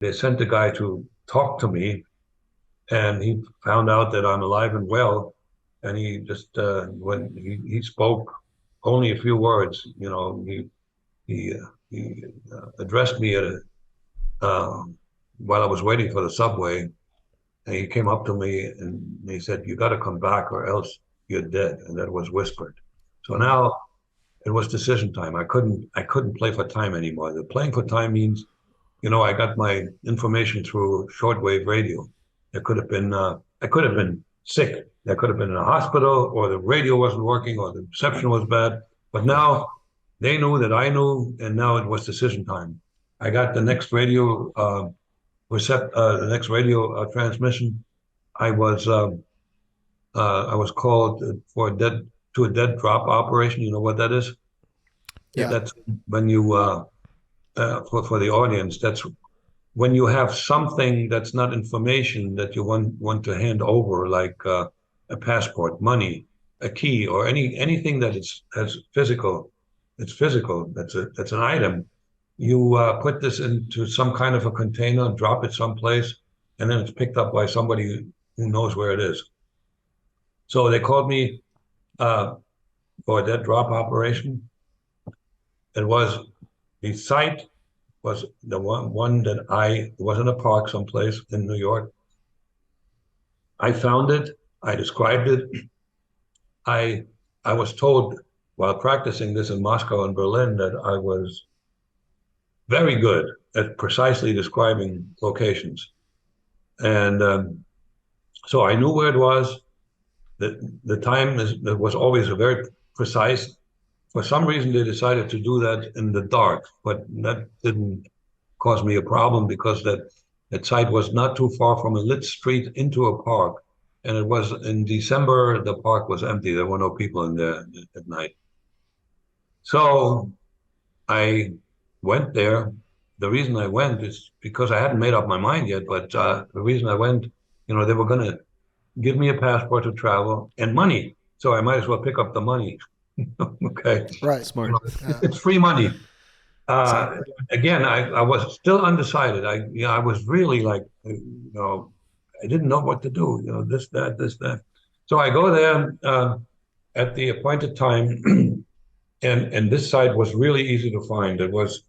they sent a guy to talk to me, and he found out that I'm alive and well, and he just when he spoke only a few words, he addressed me at uh, while I was waiting for the subway, and he came up to me and he said, "You got to come back, or else you're dead." And that was whispered. So now it was decision time. I couldn't play for time anymore. The playing for time means, I got my information through shortwave radio. I could have been sick. I could have been in a hospital, or the radio wasn't working, or the reception was bad. But now they knew that I knew, and now it was decision time. I got the next radio transmission. I was I was called for a dead drop operation. You know what that is? Yeah. That's when you for the audience. That's when you have something that's not information that you want to hand over, like a passport, money, a key, or anything that is has physical. It's physical. That's an item. You put this into some kind of a container, drop it someplace, and then it's picked up by somebody who knows where it is. So they called me uh, for that drop operation. It was the site was the one that it was in a park someplace in New York. I found it. I described it. I I was told while practicing this in Moscow and Berlin that I was very good at precisely describing locations, and so I knew where it was. The time was always a very precise. For some reason, they decided to do that in the dark, but that didn't cause me a problem because that site was not too far from a lit street into a park. And it was in December, the park was empty. There were no people in there at night. So I went there. The reason I went is because I hadn't made up my mind yet, but the reason I went, they were going to give me a passport to travel and money. So I might as well pick up the money. Okay. Right. You Smart. know, Yeah. it's free money. Uh, Exactly. again, I was still undecided. I was really like, I didn't know what to do. This, that, this, that. So I go there at the appointed time, and this site was really easy to find. There was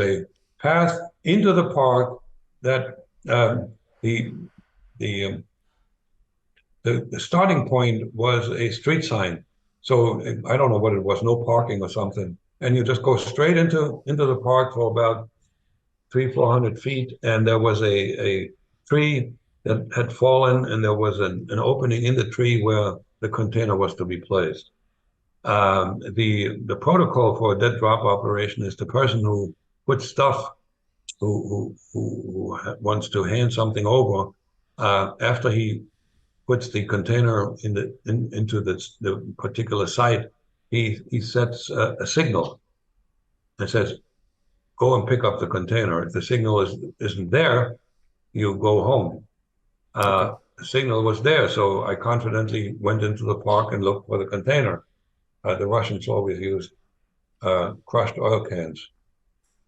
a path into the park that the the um, the starting point was a street sign. So I don't know what it was, no parking or something. And you just go straight into the park for about 300-400 feet, and there was a tree that had fallen, and there was an opening in the tree where the container was to be placed. The protocol for a dead drop operation is the person who puts stuff, who wants to hand something over, after he puts the container into the particular site, he sets a signal and says, "Go and pick up the container." If the signal isn't there, you go home. Okay. The signal was there, so I confidently went into the park and looked for the container. The Russians always used crushed oil cans.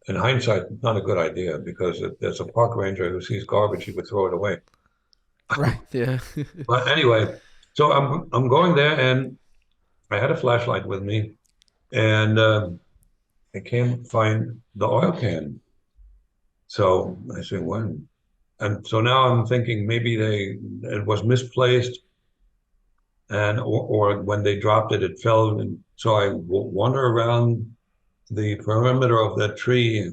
In hindsight, not a good idea because if there's a park ranger who sees garbage, he would throw it away. Right. Yeah. But anyway, so I'm going there, and I had a flashlight with me, and I can't find the oil can. So I said, when? And so now I'm thinking maybe it was misplaced, and or when they dropped it, it fell. And so I wander around the perimeter of that tree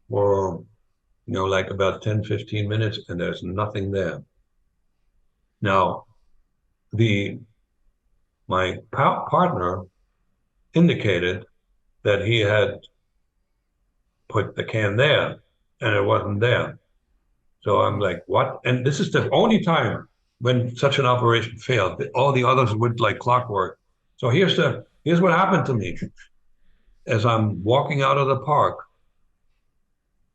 for like about 10-15 minutes, and there's nothing there. Now the my partner indicated that he had put the can there, and it wasn't there. So I'm like, what? And this is the only time when such an operation failed. All the others went like clockwork. So here's what happened to me as I'm walking out of the park.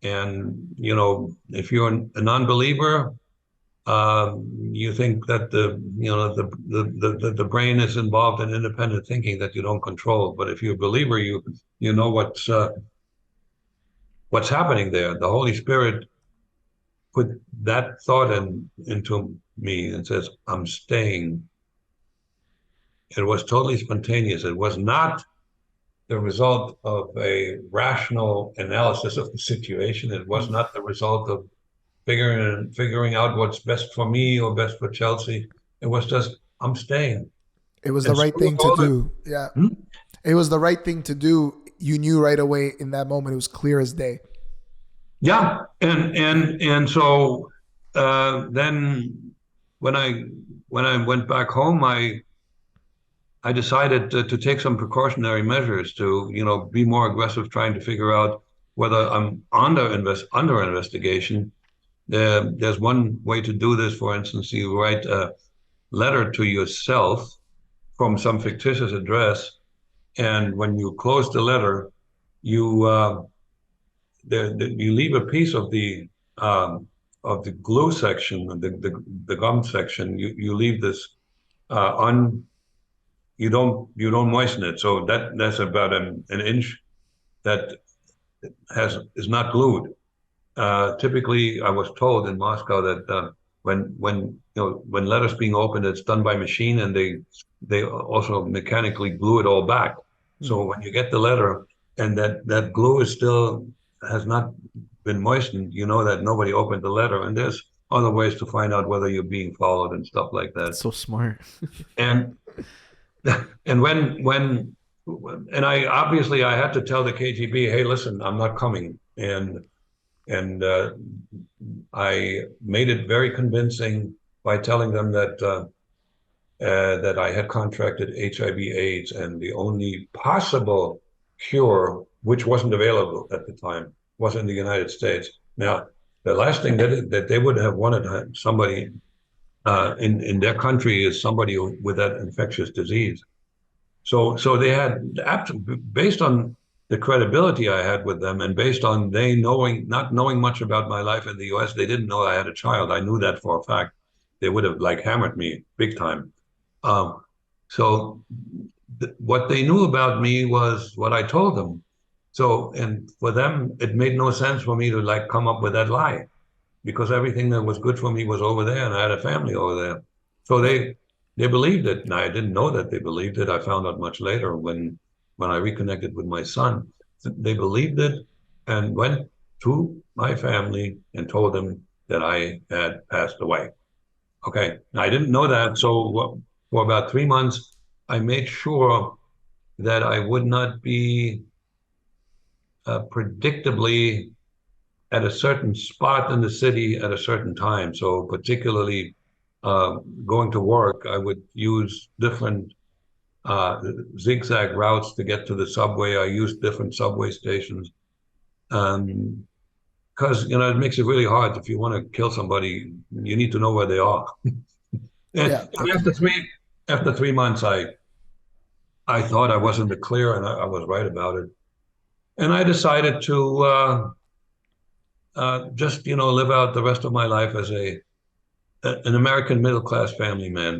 And if you're a non-believer, you think that the brain is involved in independent thinking that you don't control. But if you're a believer, you know what's happening there. The Holy Spirit put that thought into me and says, I'm staying. It was totally spontaneous. It was not the result of a rational analysis of the situation. It was not the result of figuring out what's best for me or best for Chelsea. It was just, I'm staying. It was the And right screw thing to all the, do. Yeah. hmm? It was the right thing to do. You knew right away in that moment. It was clear as day. Yeah, and so then when I when I went back home, I decided to take some precautionary measures to, be more aggressive, trying to figure out whether I'm under investigation. There's one way to do this. For instance, you write a letter to yourself from some fictitious address, and when you close the letter, you you leave a piece of the glue section, the gum section. You leave this un you don't moisten it, so that's about an inch that is not glued. Typically, I was told in Moscow that when letters being opened, it's done by machine, and they also mechanically glue it all back. So when you get the letter and that glue is still has not been moistened, you know that nobody opened the letter. And there's other ways to find out whether you're being followed and stuff like that. That's so smart. And and I obviously I had to tell the KGB, hey, listen, I'm not coming. And I made it very convincing by telling them that I had contracted HIV/AIDS, and the only possible cure, which wasn't available at the time, was in the United States. Now, the last thing that they would have wanted somebody in their country is somebody with that infectious disease. So they had, based on the credibility I had with them, and based on they not knowing much about my life in the U.S., they didn't know I had a child. I knew that for a fact. They would have hammered me big time. So what they knew about me was what I told them. So, and for them, it made no sense for me to come up with that lie, because everything that was good for me was over there, and I had a family over there. So they believed it, and I didn't know that they believed it. I found out much later when I reconnected with my son. They believed it and went to my family and told them that I had passed away. Okay, I didn't know that, so for about 3 months, I made sure that I would not be predictably at a certain spot in the city at a certain time. So particularly going to work, I would use different zigzag routes to get to the subway. I used different subway stations because it makes it really hard. If you want to kill somebody, you need to know where they are. Yeah. And after 3 months, I thought I was in the clear, and I was right about it. And I decided to just live out the rest of my life as an American middle class family man.